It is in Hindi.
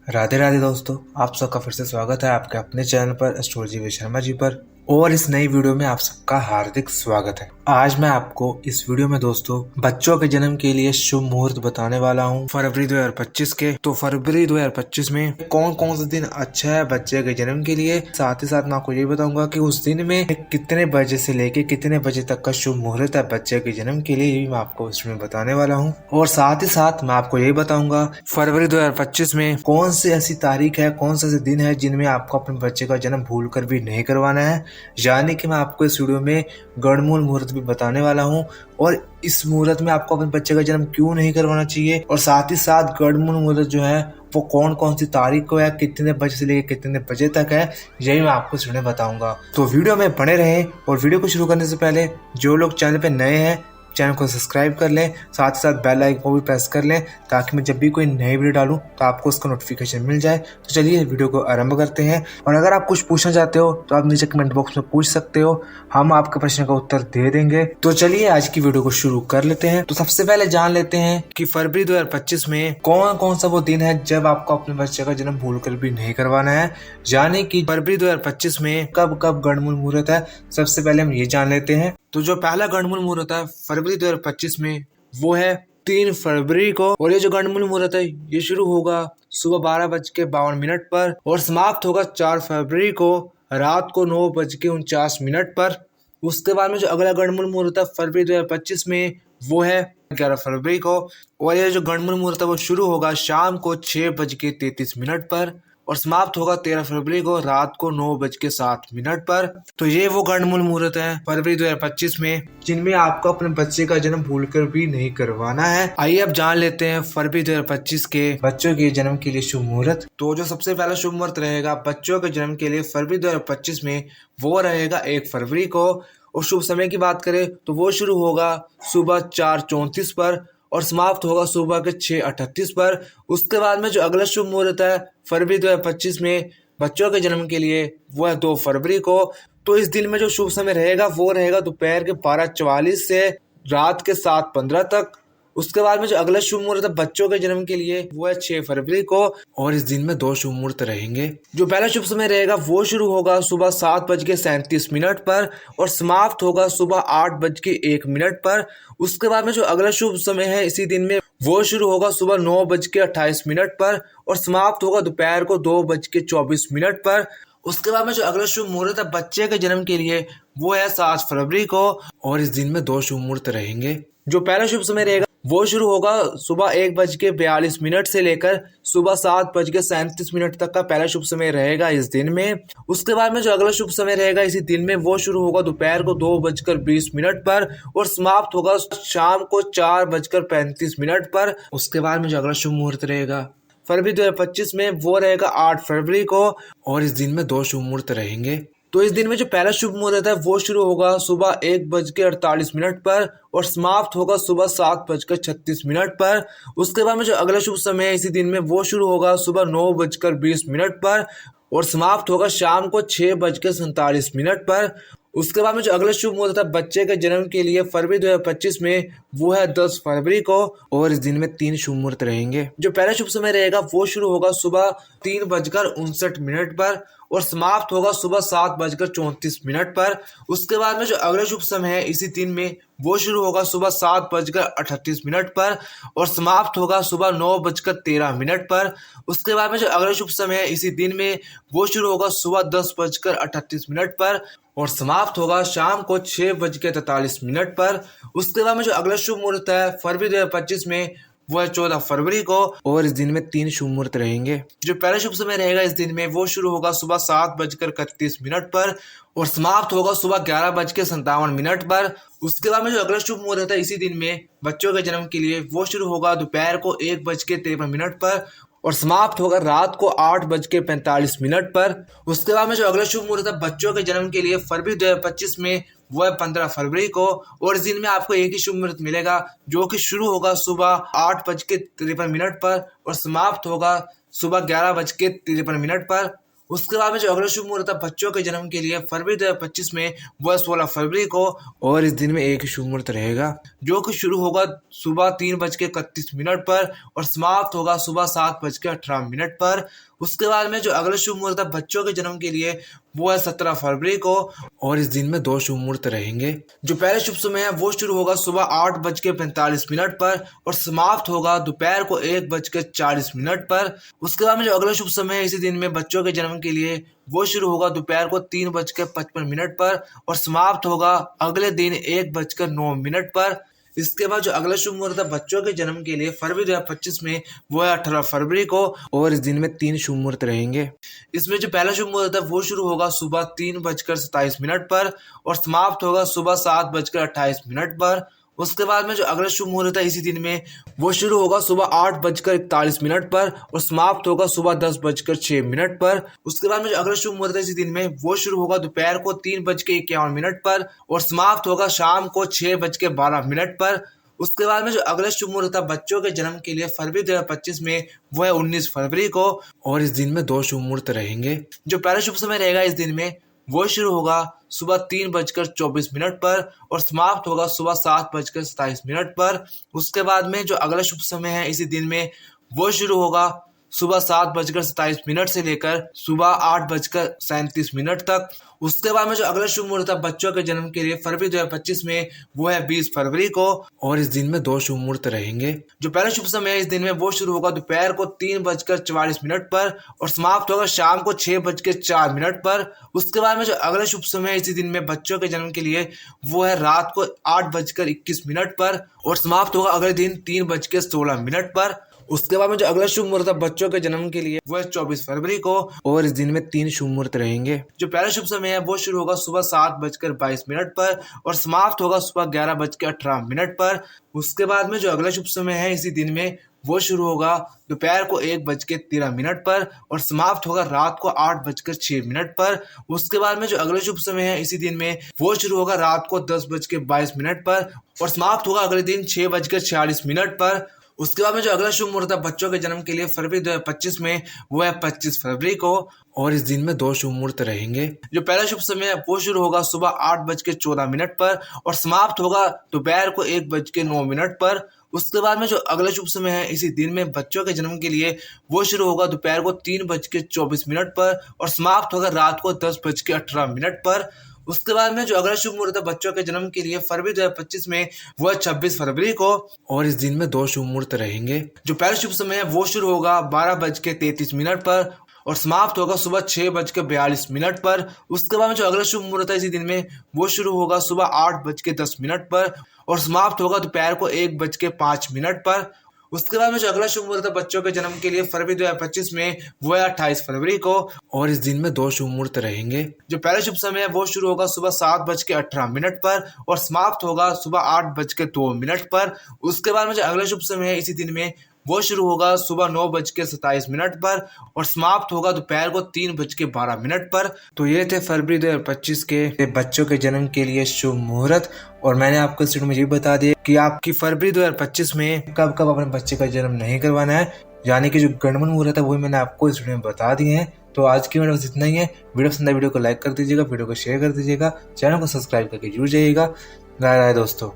राधे राधे दोस्तों, आप सबका फिर से स्वागत है आपके अपने चैनल पर एस्ट्रोलॉजी शर्मा जी पर। और इस नई वीडियो में आप सबका हार्दिक स्वागत है। आज मैं आपको इस वीडियो में दोस्तों बच्चों के जन्म के लिए शुभ मुहूर्त बताने वाला हूं फरवरी 2025 के। तो फरवरी 2025 में कौन कौन सा दिन अच्छा है बच्चे के जन्म के लिए। साथ ही साथ मैं आपको ये बताऊंगा कि उस दिन में कितने बजे से लेके कितने बजे तक का शुभ मुहूर्त है बच्चे के जन्म के लिए, ये भी मैं आपको इसमें बताने वाला हूँ। और साथ ही साथ मैं आपको ये बताऊंगा फरवरी 2025 में कौन सी ऐसी तारीख है, कौन सा ऐसे दिन है जिनमें आपको अपने बच्चे का जन्म भूल कर भी नहीं करवाना है। यानी कि मैं आपको इस वीडियो में गणमूल मुहूर्त भी बताने वाला हूं और इस मुहूर्त में आपको अपने बच्चे का जन्म क्यों नहीं करवाना चाहिए, और साथ ही साथ गणमूल मुहूर्त जो है वो कौन कौन सी तारीख को है, कितने बजे से लेकर कितने बजे तक है, यही मैं आपको इस वीडियो में बताऊंगा। तो वीडियो में बने रहें। और वीडियो को शुरू करने से पहले जो लोग चैनल पे नए हैं चैनल को सब्सक्राइब कर लें, साथ ही साथ बेल आइकन को भी प्रेस कर लें ताकि मैं जब भी कोई नई वीडियो डालूं तो आपको उसका नोटिफिकेशन मिल जाए। तो चलिए वीडियो को आरंभ करते हैं। और अगर आप कुछ पूछना चाहते हो तो आप नीचे कमेंट बॉक्स में पूछ सकते हो, हम आपके प्रश्न का उत्तर दे देंगे। तो चलिए आज की वीडियो को शुरू कर लेते हैं। तो सबसे पहले जान लेते हैं कि फरवरी 2025 में कौन कौन सा वो दिन है जब आपको अपने बच्चे का जन्म भूल कर भी नहीं करवाना है। यानी कि फरवरी 2025 में कब कब गणमूल मुहूर्त है, सबसे पहले हम ये जान लेते हैं। तो जो पहला गणमूल मुहूर्त है फरवरी 2025 में वो है 3 फरवरी को। और ये जो गणमूल मुहूर्त है ये शुरू होगा सुबह 12:52 पर और समाप्त होगा 4 फरवरी को रात को 9:49 पर। उसके बाद में जो अगला गणमूल मुहूर्त है फरवरी 2025 में वो है 11 फरवरी को। और ये जो गणमूल मुहूर्त है वो शुरू होगा शाम को 6:33 पर और समाप्त होगा 13 फरवरी को रात को 9:07 पर। तो ये वो गणमूल मुहूर्त है फरवरी 2025 में जिनमें आपको अपने बच्चे का जन्म भूलकर भी नहीं करवाना है। आइए अब जान लेते हैं फरवरी 2025 के बच्चों के जन्म के लिए शुभ मुहूर्त। तो जो सबसे पहला शुभ मुहूर्त रहेगा बच्चों के जन्म के लिए फरवरी 2025 में वो रहेगा 1 फरवरी को। और शुभ समय की बात करें तो वो शुरू होगा सुबह 4:34 पर और समाप्त होगा सुबह के 6:38 पर। उसके बाद में जो अगला शुभ मुहूर्त है फरवरी 2025 में बच्चों के जन्म के लिए वो है 2 फरवरी को। तो इस दिन में जो शुभ समय रहेगा वो रहेगा दोपहर के 12:44 से रात के 7:15 तक। उसके बाद में जो अगला शुभ मुहूर्त है बच्चों के जन्म के लिए वो है 6 फरवरी को और इस दिन में 2 शुभ मुहूर्त रहेंगे। जो पहला शुभ समय रहेगा वो शुरू होगा सुबह 7:37 पर और समाप्त होगा सुबह 8:01 पर। उसके बाद में जो अगला शुभ समय है इसी दिन में वो शुरू होगा सुबह 9:28 पर और समाप्त होगा दोपहर को 2:24 पर। उसके बाद में जो अगला शुभ मुहूर्त है बच्चे के जन्म के लिए वो है 7 फरवरी को और इस दिन में 2 शुभ मुहूर्त रहेंगे। जो पहला शुभ समय रहेगा वो शुरू होगा सुबह 1:42 से लेकर सुबह 7:37 तक का पहला शुभ समय रहेगा इस दिन में। उसके बाद में जो अगला शुभ समय रहेगा इसी दिन में वो शुरू होगा दोपहर को 2:20 पर और समाप्त होगा शाम को 4:35 पर। उसके बाद में जो अगला शुभ मुहूर्त रहेगा फरवरी 2025 में वो रहेगा 8 फरवरी को और इस दिन में 2 शुभ मुहूर्त रहेंगे। तो इस दिन में जो पहला शुभ मुहूर्त है वो शुरू होगा सुबह 1:48 पर और समाप्त होगा सुबह 7:36 पर। उसके बाद में जो अगला शुभ समय है इसी दिन में वो शुरू होगा सुबह 9:20 पर और समाप्त होगा शाम को 6:47 पर। उसके बाद में जो अगला शुभ मुहूर्त है बच्चे के जन्म के लिए फरवरी 2025 में वो है 10 फरवरी को और इस दिन में 3 शुभ मुहूर्त रहेंगे। जो पहला शुभ समय रहेगा वो शुरू होगा सुबह 3:59 पर और समाप्त होगा सुबह 7:34 पर। उसके बाद में जो अगला शुभ समय है इसी दिन में वो शुरू होगा सुबह 7:38 पर और समाप्त होगा सुबह 9:13 पर। उसके बाद में जो अगला शुभ समय है इसी दिन में वो शुरू होगा सुबह 10:38 पर और समाप्त होगा शाम को 6:43 पर। उसके बाद में जो अगला शुभ मुहूर्त है फरवरी 2025 में वो है 14 फरवरी को और इस दिन में 3 शुभ मुहूर्त रहेंगे। जो पहला शुभ समय रहेगा इस दिन में वो शुरू होगा सुबह 7:31 पर और समाप्त होगा सुबह 11:57 पर। उसके बाद में जो अगला शुभ मुहूर्त है इसी दिन में बच्चों के जन्म के लिए वो शुरू होगा दोपहर को 1:53 पर और समाप्त होगा रात को 8:45 पर। उसके बाद में जो अगला शुभ मुहूर्त है बच्चों के जन्म के लिए फरवरी 2025 में वो है 15 फरवरी को और इस दिन में आपको एक ही शुभ मुहूर्त मिलेगा जो कि शुरू होगा सुबह 8:53 पर और समाप्त होगा सुबह 11:53 पर। उसके बाद में जो अगला शुभ मुहूर्त है बच्चों के जन्म के लिए फरवरी 2025 में, वह 16 फरवरी को। और इस दिन में एक ही शुभ मुहूर्त रहेगा जो कि शुरू होगा सुबह 3:31 पर और समाप्त होगा सुबह 7:18 पर। उसके बाद में जो अगला शुभ मुहूर्त है बच्चों के जन्म के लिए, वो है 17 फरवरी को। और इस दिन में 2 शुभ मुहूर्त रहेंगे। जो पहले शुभ समय है वो शुरू होगा सुबह 8:45 पर और समाप्त होगा दोपहर को 1:40 पर। उसके बाद में जो अगला शुभ समय है इसी दिन में बच्चों के जन्म के लिए, वो शुरू होगा दोपहर को 3:55 पर और समाप्त होगा अगले दिन 1:09 पर। इसके बाद जो अगला शुभ मुहूर्त है बच्चों के जन्म के लिए फरवरी 2025 में, वो है 18 फरवरी को। और इस दिन में 3 शुभ मुहूर्त रहेंगे। इसमें जो पहला शुभ मुहूर्त है वो शुरू होगा सुबह 3:27 पर और समाप्त होगा सुबह 7:28 पर। उसके बाद में जो अगला शुभ मुहूर्त है इसी दिन में, वो शुरू होगा सुबह 8:41 पर और समाप्त होगा सुबह 10:06 पर। उसके बाद में जो अगला शुभ मुहूर्त है इसी दिन में, वो शुरू होगा दोपहर को 3:51 पर और समाप्त होगा शाम को 6:12 पर। उसके बाद में जो अगला शुभ मुहूर्त है बच्चों के जन्म के लिए फरवरी 2025 में, वो है 19 फरवरी को। और इस दिन में 2 शुभ मुहूर्त रहेंगे। जो पहला शुभ समय रहेगा इस दिन में, वो शुरू होगा सुबह 3:24 पर और समाप्त होगा सुबह 7:27 पर। उसके बाद में जो अगला शुभ समय है इसी दिन में, वो शुरू होगा सुबह 7:27 से लेकर सुबह 8:37 तक। उसके बाद में जो अगला शुभ मुहूर्त है बच्चों के जन्म के लिए फरवरी 2025 में, वो है 20 फरवरी को। और इस दिन में 2 शुभ मुहूर्त रहेंगे। जो पहला शुभ समय है इस दिन में, वो शुरू होगा दोपहर को 3:44 पर और समाप्त होगा शाम को 6:04 पर। उसके बाद में जो अगला शुभ समय है इसी दिन में बच्चों के जन्म के लिए, वो है रात को 8:21 पर और समाप्त होगा अगले दिन 3:16 पर। उसके बाद में जो अगला शुभ मुहूर्त है बच्चों के जन्म के लिए, वो है 24 फरवरी को। और इस दिन में 3 शुभ मुहूर्त रहेंगे। जो पहला शुभ समय है वो शुरू होगा सुबह 7:22 पर और समाप्त होगा सुबह 11:18 पर। उसके बाद में जो अगला शुभ समय है इसी दिन में, वो शुरू होगा दोपहर को 1:13 पर और समाप्त होगा रात को 8:06 पर। उसके बाद में जो अगला शुभ समय है इसी दिन में, वो शुरू होगा रात को 10:22 पर और समाप्त होगा अगले दिन 6:46 पर। उसके बाद में जो अगला शुभ मुहूर्त है बच्चों के जन्म के लिए फरवरी 2025 में, वो है 25 फरवरी को। और इस दिन में 2 शुभ मुहूर्त रहेंगे। जो पहला शुभ समय है वो शुरू होगा सुबह 8:14 पर और समाप्त होगा दोपहर को 1:09 पर। उसके बाद में जो अगला शुभ समय है इसी दिन में बच्चों के जन्म के लिए, वो शुरू होगा दोपहर को 3:24 पर और समाप्त होगा रात को 10:18 पर। उसके बाद में जो अगला शुभ मुहूर्त है बच्चों के जन्म के लिए फरवरी 2025 में, वो है 26 फरवरी को। और इस दिन में 2 शुभ मुहूर्त रहेंगे। जो पहला शुभ समय है वो शुरू होगा 12:33 पर और समाप्त होगा सुबह 6:42 पर। उसके बाद में जो अगला शुभ मुहूर्त है इसी दिन में, वो शुरू होगा सुबह 8:10 पर और समाप्त होगा दोपहर को 1:05 पर। उसके बाद में जो अगला शुभ मुहूर्त है बच्चों के जन्म के लिए फरवरी 2025 में, वो है 28 फरवरी को। और इस दिन में 2 शुभ मुहूर्त रहेंगे। जो पहला शुभ समय है वो शुरू होगा सुबह 7:18 पर और समाप्त होगा सुबह 8:02 पर। उसके बाद में जो अगला शुभ समय है इसी दिन में, वो शुरू होगा सुबह 9:27 पर और समाप्त होगा दोपहर को 3:12 पर। तो ये थे फरवरी 2025 के बच्चों के जन्म के लिए शुभ मुहूर्त। और मैंने आपको इस वीडियो में ये बता दिया कि आपकी फरवरी 2025 में कब कब अपने बच्चे का जन्म नहीं करवाना है, यानी कि जो गणमन मुहूर्त है वही मैंने आपको इस वीडियो में बता दिए हैं। तो आज की वीडियो बस इतना ही है। वीडियो पसंद आए वीडियो को लाइक कर दीजिएगा, वीडियो को शेयर कर दीजिएगा, चैनल को सब्सक्राइब करके जुड़ जाइएगा। राय राय दोस्तों।